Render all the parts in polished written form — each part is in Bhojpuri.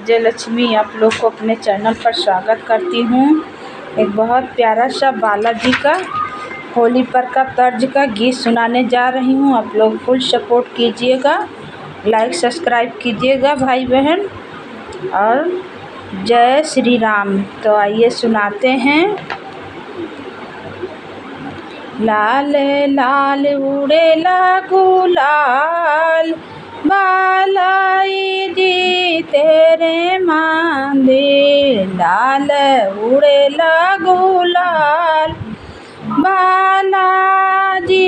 जय लक्ष्मी आप लोग को अपने चैनल पर स्वागत करती हूँ। एक बहुत प्यारा सा बालाजी का होली पर का तर्ज का गीत सुनाने जा रही हूँ। आप लोग फुल सपोर्ट कीजिएगा, लाइक सब्सक्राइब कीजिएगा भाई बहन, और जय श्री राम। तो आइए सुनाते हैं। लाल लाल उड़ेला गुलाल, बालाई जी तेरे मंदिर। लाल उड़ेला गुलाल, बालाजी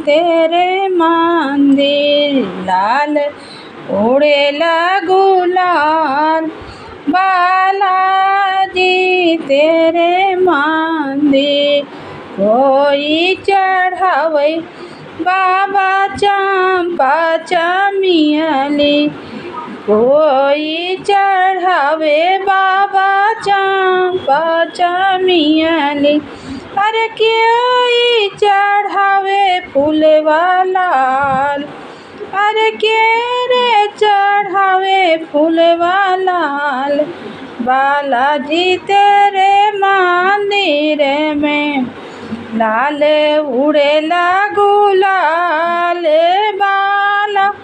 तेरे मंदिर। लाल उड़ेला गुलाल, बालाजी तेरे मंदिर। कोई चढ़ावे बाबा चंपा चमेली, कोई चढ़ावे बाबा चंपा चमेली। अरे कोई चढ़ावे फूलवा लाल, अरे के रे चढ़ावे फूलवा लाल। बालाजी तेरे मंदिर में लाल उड़ेला गुलाल, बालाजी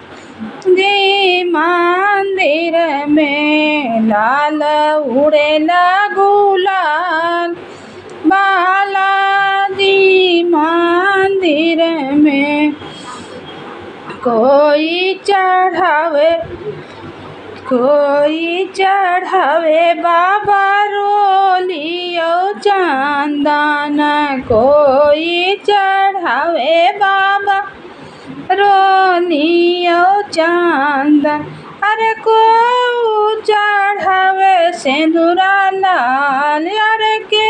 मंदिर में लाल उड़ेला गुलाल, बालाजी मंदिर में। कोई चढ़ावे बाबा रोलियो चंदन, कोई चढ़ावे बाबा रोलियो चंदन। अरे को चढ़ावे सिंदूरा लाल, अरे के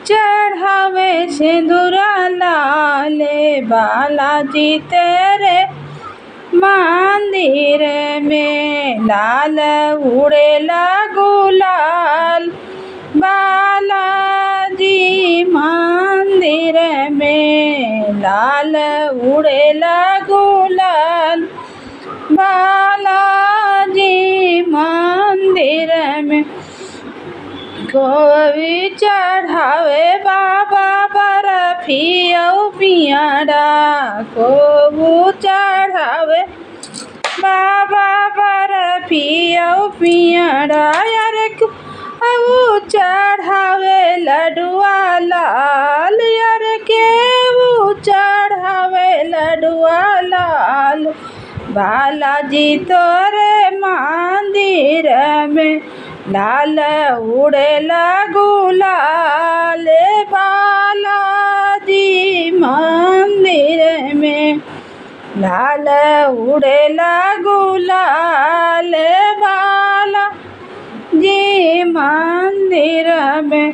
चढ़ावे सिंदूरा लाल। बालाजी तेरे मंदिर में लाल उड़ेला गुलाल, बालाजी मंदिर में लाल उड़ेला गुलाल, बालाजी मंदिर में। कोई चढ़ावे बाबा बर्फी औ पियरा, को चढ़ावे बाबा बर्फी औ पियरा। यार को चढ़ावे लड्डुआ लाल, यार के चढ़ावे लड्डुआ लाल। बालाजी तोरे मंदिर में लाल उड़ेला गुलाल, बालाजी मंदिर में लाल उड़ेला गुलाल, बालाजी मंदिर में।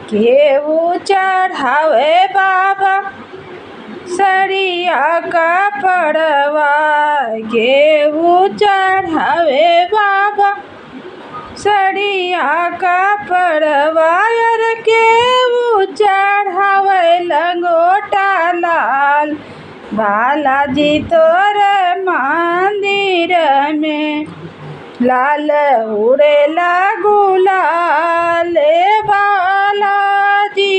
केहू चढ़ावे बाबा सरिया का पड़वा, केहू चढ़ावे बाबा सरिया का पड़वा। यार केहू चढ़ावे लंगोटा लाल, बालाजी तोरे मंदिर में लाल उड़ेला गुलाल, बालाजी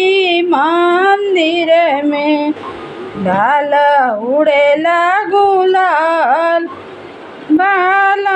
मंदिर में लाल उड़ेला गुलाल, बाला